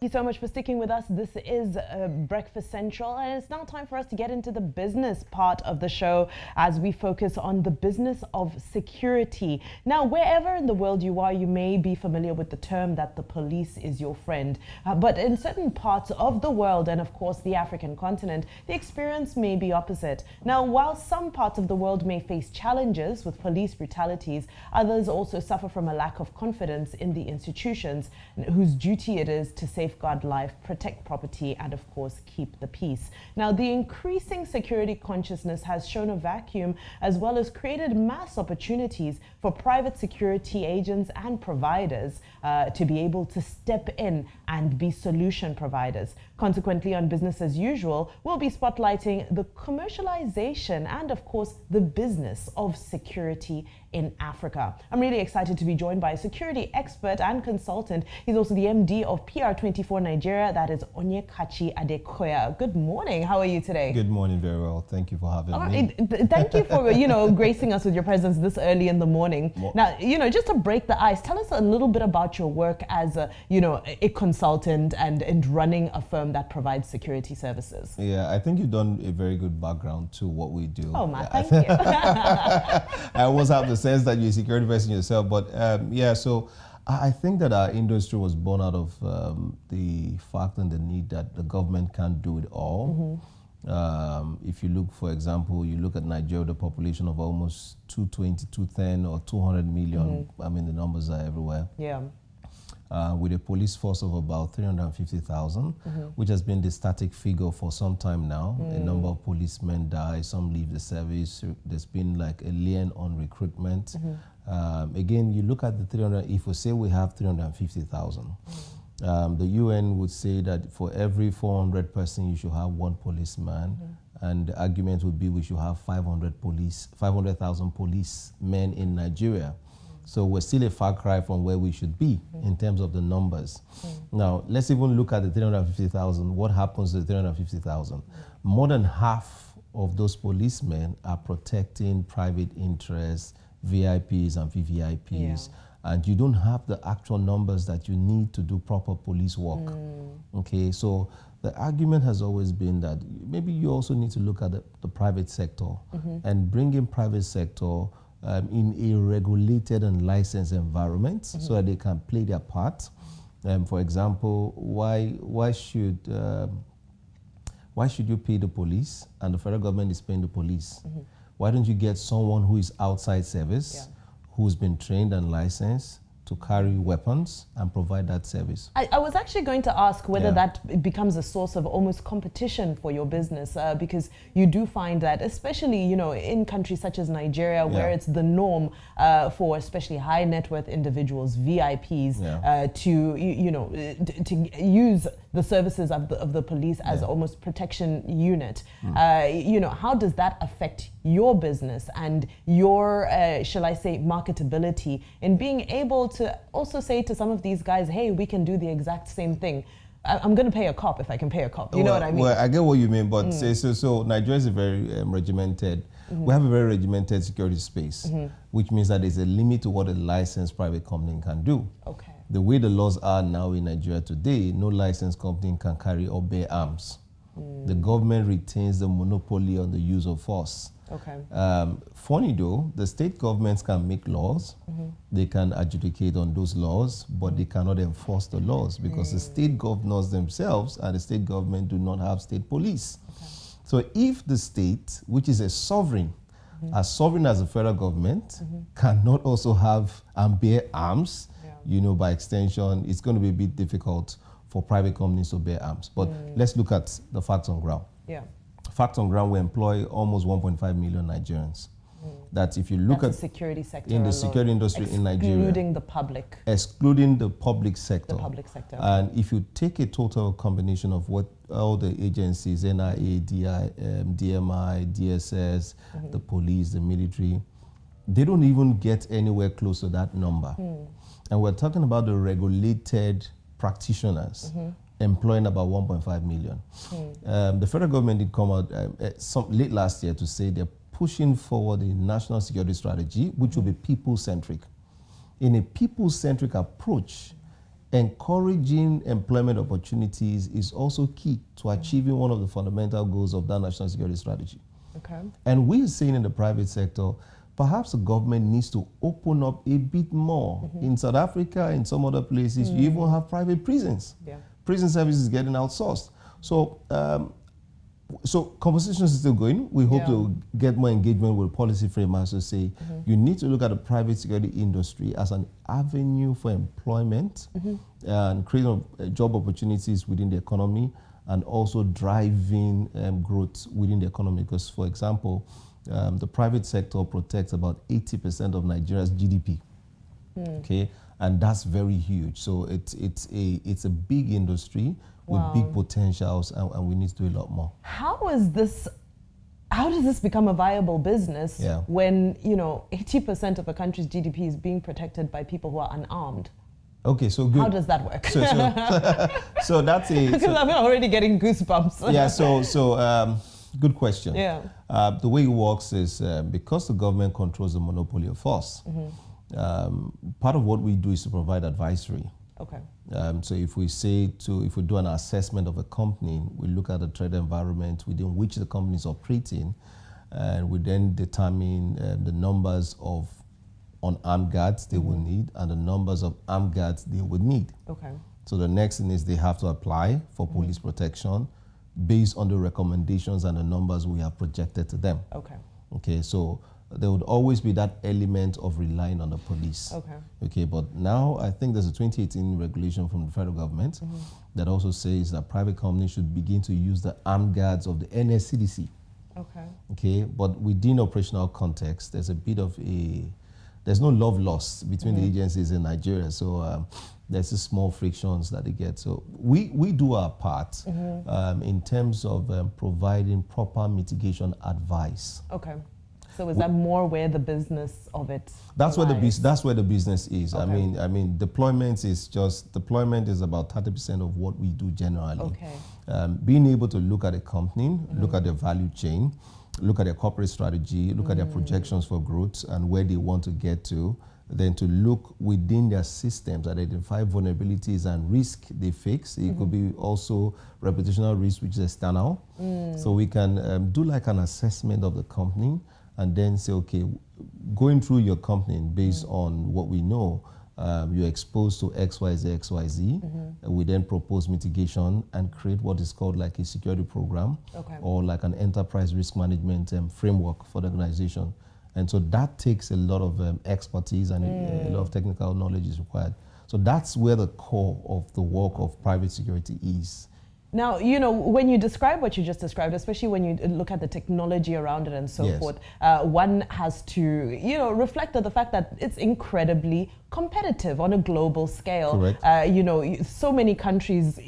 you so much for sticking with us. This is Breakfast Central, and it's now time for us to get into the business part of the show as we focus on the business of security. Now, wherever in the world you are, you may be familiar with the term that the police is your friend. But in certain parts of the world, and of course the African continent, the experience may be opposite. Now, while some parts of the world may face challenges with police brutalities, others also suffer from a lack of confidence in the institutions whose duty it is to safeguard life, protect property, and of course keep the peace. Now, the increasing security consciousness has shown a vacuum as well as created mass opportunities for private security agents and providers to be able to step in and be solution providers. Consequently, on Business as Usual, we'll be spotlighting the commercialization and of course the business of security in Africa. I'm really excited to be joined by a security expert and consultant. He's also the MD of PR24 Nigeria. That is Onyekachi Adekoya. Good morning. How are you today? Good morning. Very well. Thank you for having me. Thank you for gracing us with your presence this early in the morning. Now, just to break the ice, tell us a little bit about your work as a consultant and running a firm that provides security services. Yeah, I think you've done a very good background to what we do. Oh, man, thank you. I always have the sense that you're a security person yourself, but so I think that our industry was born out of the fact and the need that the government can't do it all. Mm-hmm. If you look, for example, you look at Nigeria, the population of almost 220, 210 or 200 million. Mm-hmm. I mean, the numbers are everywhere. Yeah. With a police force of about 350,000, mm-hmm. which has been the static figure for some time now. A number of policemen die, some leave the service. There's been like a lien on recruitment. Mm-hmm. Again, you look at the 300, if we say we have 350,000, the UN would say that for every 400 person, you should have one policeman. Mm-hmm. And the argument would be we should have 500,000 policemen in Nigeria. So we're still a far cry from where we should be in terms of the numbers. Now, let's even look at the 350,000. What happens to the 350,000? More than half of those policemen are protecting private interests, VIPs and VVIPs. Yeah. And you don't have the actual numbers that you need to do proper police work. Okay, so the argument has always been that maybe you also need to look at the private sector and bring in private sector in a regulated and licensed environment so that they can play their part. For example, why should you pay the police and the federal government is paying the police? Why don't you get someone who is outside service, who's been trained and licensed to carry weapons and provide that service? I was actually going to ask whether that becomes a source of almost competition for your business, because you do find that, especially in countries such as Nigeria, where it's the norm for especially high net worth individuals, VIPs, to use the services of the police as almost protection unit. How does that affect your business and your, shall I say, marketability in being able to also say to some of these guys, hey, we can do the exact same thing. I'm going to pay a cop if I can pay a cop. You know what I mean? Well, I get what you mean, but so Nigeria is a very regimented. We have a very regimented security space, which means that there's a limit to what a licensed private company can do. Okay. The way the laws are now in Nigeria today, no licensed company can carry or bear arms. The government retains the monopoly on the use of force. Okay. Funny though, the state governments can make laws, they can adjudicate on those laws, but they cannot enforce the laws because the state governors themselves and the state government do not have state police. Okay. So if the state, which is a sovereign, as sovereign as the federal government, cannot also have and bear arms, by extension, it's going to be a bit difficult for private companies to bear arms. But let's look at the facts on ground. Yeah. Facts on ground, we employ almost 1.5 million Nigerians. That if you look at the security sector in the security industry in Nigeria, excluding the public, excluding the public sector, okay. And if you take a total combination of what all the agencies, NIA, DMI, DSS, the police, the military, they don't even get anywhere close to that number. And we're talking about the regulated practitioners employing about 1.5 million. The federal government did come out late last year to say they're pushing forward a national security strategy, which will be people-centric. In a people-centric approach, encouraging employment opportunities is also key to achieving one of the fundamental goals of that national security strategy. Okay. And we're seeing in the private sector, perhaps the government needs to open up a bit more. In South Africa, in some other places, you even have private prisons. Yeah. Prison service is getting outsourced. So, so conversations is still going. We hope to get more engagement with policy framers to say you need to look at the private security industry as an avenue for employment and creating job opportunities within the economy, and also driving growth within the economy. Because, for example, the private sector protects about 80% of Nigeria's GDP. Okay, and that's very huge. So it's a big industry with big potentials, and we need to do a lot more. How does this become a viable business when 80% of a country's GDP is being protected by people who are unarmed? Okay, so good. How does that work? So that's a... Because I'm already getting goosebumps. Yeah, so good question. Yeah. The way it works is because the government controls the monopoly of force, part of what we do is to provide advisory. Okay. So if we do an assessment of a company, we look at the trade environment within which the company is operating, and we then determine the numbers of unarmed guards they will need and the numbers of armed guards they would need. Okay. So the next thing is they have to apply for police protection based on the recommendations and the numbers we have projected to them. Okay. Okay, so there would always be that element of relying on the police. Okay. Okay, but now I think there's a 2018 regulation from the federal government that also says that private companies should begin to use the armed guards of the NSCDC. Okay. Okay, but within operational context, there's a bit of there's no love lost between the agencies in Nigeria. So there's just small frictions that they get. So we do our part in terms of providing proper mitigation advice. Okay. So is that more where the business of it That's lies? where the business is. Okay. I mean deployment is about 30% of what we do generally. Okay. Being able to look at a company, look at their value chain, look at their corporate strategy, look at their projections for growth and where they want to get to, then to look within their systems, identify vulnerabilities and risk they fix. It could be also reputational risk, which is external. So we can do like an assessment of the company and then say, okay, going through your company based on what we know, you're exposed to XYZ, XYZ. We then propose mitigation and create what is called like a security program or like an enterprise risk management framework for the organization. And so that takes a lot of expertise and a lot of technical knowledge is required. So that's where the core of the work of private security is. Now, when you describe what you just described, especially when you look at the technology around it and so forth, one has to, reflect on the fact that it's incredibly competitive on a global scale. Correct. So many countries,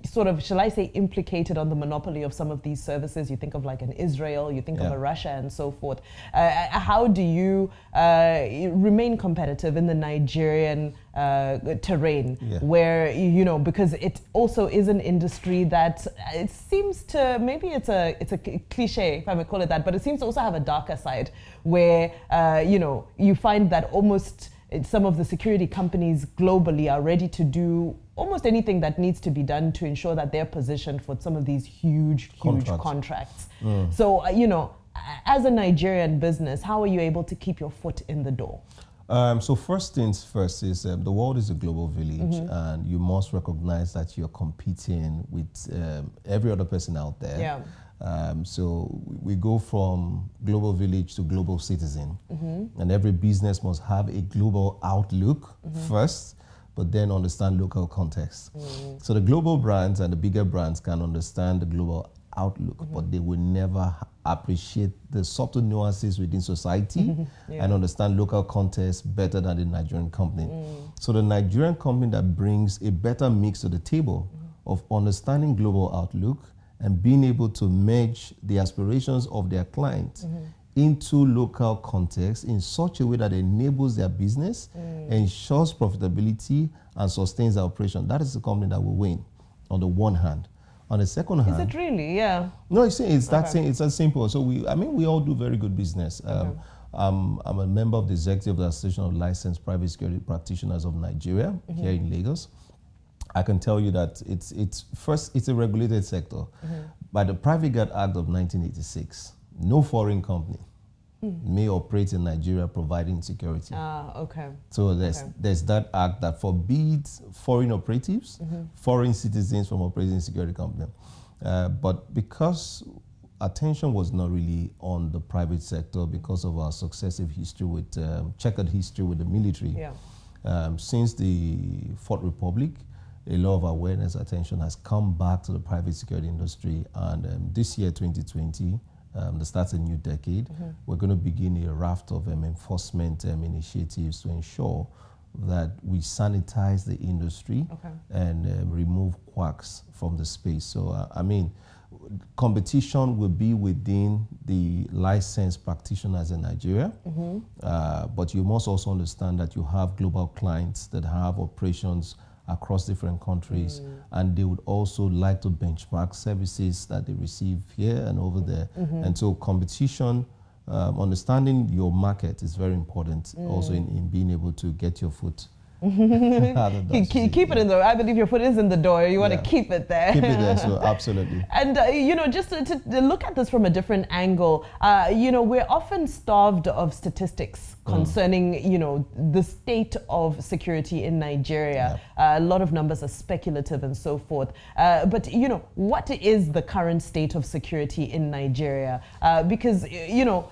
sort of, shall I say, implicated on the monopoly of some of these services. You think of like an Israel, you think of a Russia and so forth. How do you remain competitive in the Nigerian terrain where, because it also is an industry that it seems to, maybe it's a cliche, if I may call it that, but it seems to also have a darker side where, you find that almost some of the security companies globally are ready to do almost anything that needs to be done to ensure that they're positioned for some of these huge contracts. So, as a Nigerian business, how are you able to keep your foot in the door? So first things first is the world is a global village and you must recognize that you're competing with every other person out there. So we go from global village to global citizen, and every business must have a global outlook first, but then understand local context. So the global brands and the bigger brands can understand the global outlook, but they will never appreciate the subtle nuances within society and understand local context better than the Nigerian company. So the Nigerian company that brings a better mix to the table of understanding global outlook and being able to merge the aspirations of their clients into local context in such a way that enables their business, ensures profitability, and sustains their operation. That is the company that will win, on the one hand. On the second hand... Is it really? Yeah. No, it's that simple. So we all do very good business. I'm a member of the Executive Association of Licensed Private Security Practitioners of Nigeria here in Lagos. I can tell you that it's a regulated sector. By the Private Guard Act of 1986, no foreign company may operate in Nigeria providing security. Okay. So there's that act that forbids foreign operatives, foreign citizens from operating security company. But because attention was not really on the private sector because of our successive history with, checkered history with the military, since the Fourth Republic, a lot of awareness, attention has come back to the private security industry. And this year, 2020, that starts a new decade, we're going to begin a raft of enforcement initiatives to ensure that we sanitize the industry and remove quacks from the space. So, I mean, competition will be within the licensed practitioners in Nigeria, but you must also understand that you have global clients that have operations across different countries, and they would also like to benchmark services that they receive here and over there. And so competition, understanding your market is very important also in being able to get your foot. Keep it in the, I believe your foot is in the door. You want to keep it there. Keep it there, so absolutely. And, you know, just to look at this from a different angle, you know, we're often starved of statistics concerning, you know, the state of security in Nigeria. A lot of numbers are speculative and so forth. But, you know, what is the current state of security in Nigeria? Because, you know,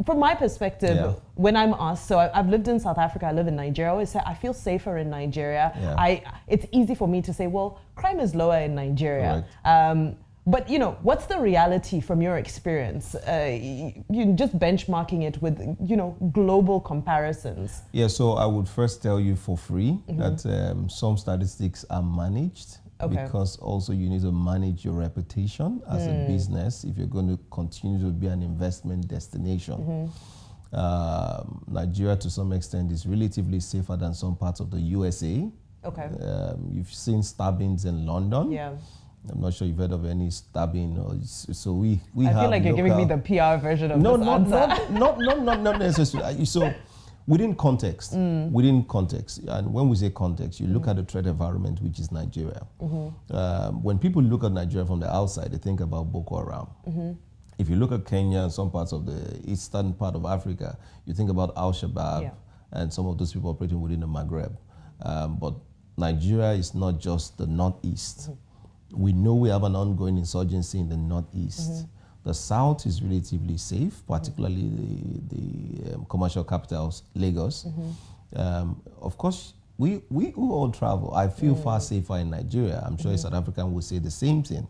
from my perspective, when I'm asked, so I've lived in South Africa, I live in Nigeria, I always say I feel safer in Nigeria. It's easy for me to say, well, crime is lower in Nigeria. But, you know, what's the reality from your experience? You just benchmarking it with, you know, global comparisons. Yeah, so I would first tell you for free that some statistics are managed. Because also you need to manage your reputation as a business if you're going to continue to be an investment destination. Nigeria, to some extent, is relatively safer than some parts of the USA. You've seen stabbings in London. I'm not sure you've heard of any stabbing. So we I have feel like you're giving me the PR version of this answer. Not necessarily. So within context, and when we say context, you look at the threat environment, which is Nigeria. When people look at Nigeria from the outside, they think about Boko Haram. If you look at Kenya and some parts of the eastern part of Africa, you think about Al-Shabaab and some of those people operating within the Maghreb. But Nigeria is not just the Northeast. We know we have an ongoing insurgency in the Northeast. The South is relatively safe, particularly the commercial capitals, Lagos. Of course, we all travel. I feel far safer in Nigeria. I'm sure a South African will say the same thing.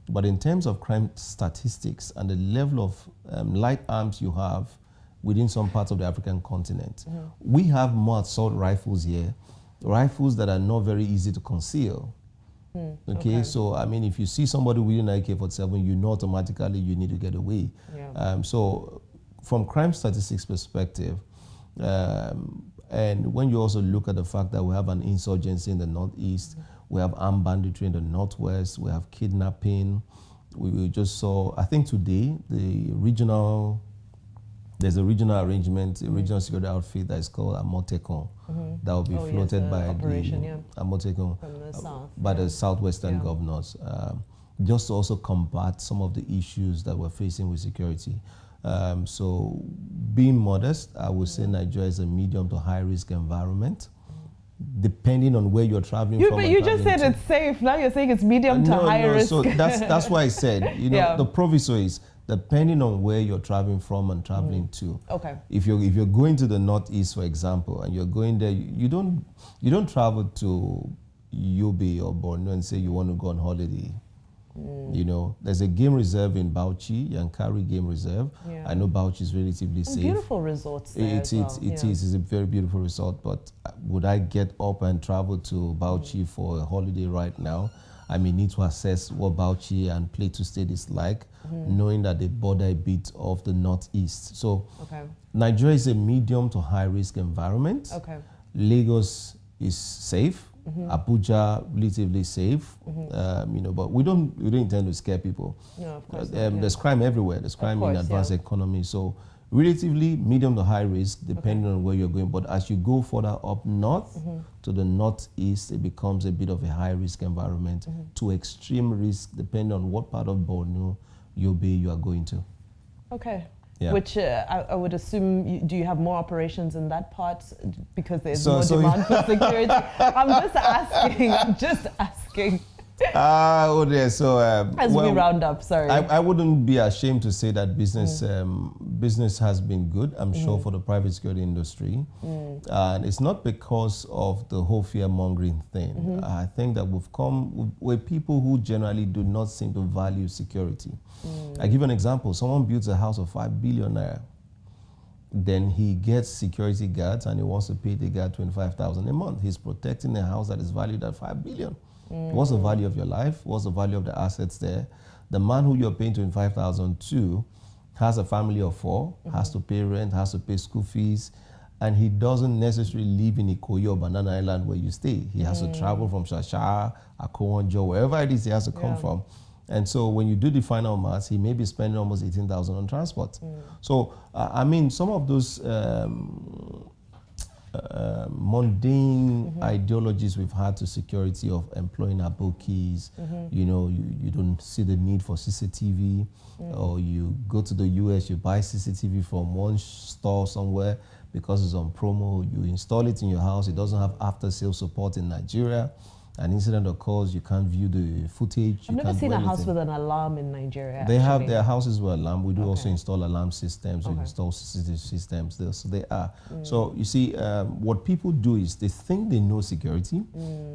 But in terms of crime statistics and the level of light arms you have within some parts of the African continent, we have more assault rifles here, rifles that are not very easy to conceal. So I mean, if you see somebody with an AK-47, you know automatically you need to get away. So from crime statistics perspective, and when you also look at the fact that we have an insurgency in the Northeast, we have armed banditry in the Northwest, we have kidnapping. We just saw, I think today, there's a regional arrangement, a regional security outfit that is called Amotekun. That will be floated by the Amotekun by the Southwestern governors, just to also combat some of the issues that we're facing with security. So being modest, I would say Nigeria is a medium to high risk environment, depending on where you're traveling from. But you just said it's safe. Now you're saying it's medium to high risk. So that's why I said, you know, the proviso is depending on where you're traveling from and traveling to. If you're going to the Northeast, for example, and you're going there, you don't travel to Yobe or Borno and say you want to go on holiday. You know, there's a game reserve in Bauchi, Yankari Game Reserve. I know Bauchi is relatively safe. Beautiful resorts there It's a very beautiful resort, but would I get up and travel to Bauchi for a holiday right now? I may need to assess what Bauchi and Plateau State is like, knowing that they border a bit of the Northeast. So Nigeria is a medium to high risk environment. Lagos is safe. Abuja relatively safe, you know, but we don't intend to scare people. No, of course. There's crime everywhere. There's crime in advanced economy. So relatively medium to high risk, depending on where you're going. But as you go further up north to the northeast, it becomes a bit of a high risk environment to extreme risk, depending on what part of Borno you are going to. Okay. Yeah. Which I would assume, do you have more operations in that part because there's more demand for security? I'm just asking. Oh dear. So as we round up, sorry. I wouldn't be ashamed to say that business has been good, I'm sure, for the private security industry. And it's not because of the whole fear-mongering thing. I think that we're people who generally do not seem to value security. I give an example. Someone builds a house of 5 billion naira. Then he gets security guards and he wants to pay the guard 25,000 a month. He's protecting a house that is valued at 5 billion. What's the value of your life? What's the value of the assets there? The man who you're paying 25,000 to has a family of 4, has to pay rent, has to pay school fees, and he doesn't necessarily live in Ikoyi or Banana Island where you stay. He has to travel from Shasha, Akowonjo, wherever it is he has to come from. And so when you do the final maths, he may be spending almost 18,000 on transport. So, I mean, some of those mundane ideologies we've had to security of employing abokis, you know, you don't see the need for CCTV, or you go to the US, you buy CCTV from one store somewhere because it's on promo, you install it in your house, it doesn't have after-sale support in Nigeria. An incident occurs, you can't view the footage. I've never seen a house with an alarm in Nigeria. They have their houses with alarm. We do also install alarm systems. We install CCTV systems there. So they are. So you see, what people do is they think they know security.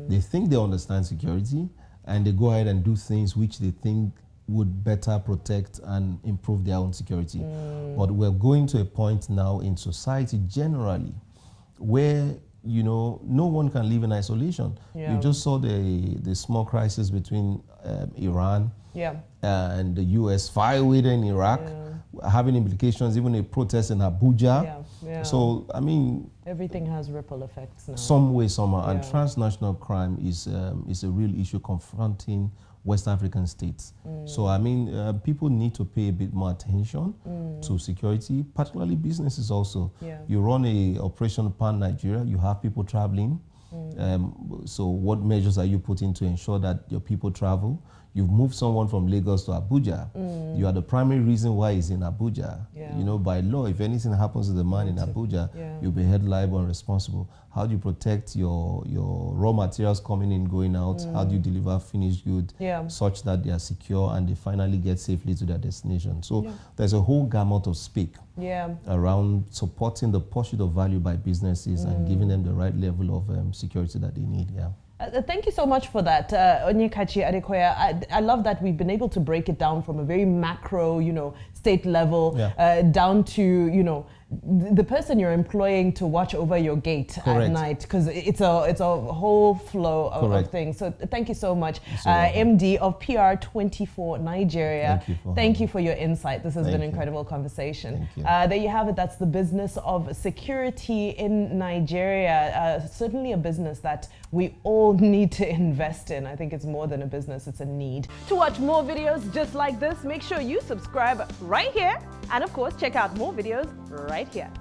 They think they understand security. And they go ahead and do things which they think would better protect and improve their own security. But we're going to a point now in society generally where, you know, no one can live in isolation. You just saw the small crisis between Iran and the US, firefighter in Iraq, having implications, even a protest in Abuja. So, I mean, everything has ripple effects now. Some way, somehow. And transnational crime is a real issue confronting West African states. So, I mean, people need to pay a bit more attention to security, particularly businesses also. You run a operation pan Nigeria, you have people traveling. So what measures are you putting to ensure that your people travel? You've moved someone from Lagos to Abuja. You are the primary reason why he's in Abuja. You know, by law, if anything happens to the man in Abuja, you'll be held liable and responsible. How do you protect your raw materials coming in, going out? How do you deliver finished goods such that they are secure and they finally get safely to their destination? So there's a whole gamut of speak around supporting the pursuit of value by businesses and giving them the right level of security that they need. Thank you so much for that, Onyekachi Adekoya. I love that we've been able to break it down from a very macro, you know, state level down to, you know, the person you're employing to watch over your gate at night, because it's a whole flow of things. So thank you so much, MD of PR24 Nigeria. Thank you for your insight. This has been an incredible conversation. There you have it. That's the business of security in Nigeria. Certainly a business that we all need to invest in. I think it's more than a business, it's a need. To watch more videos just like this, make sure you subscribe right here. And of course, check out more videos right here.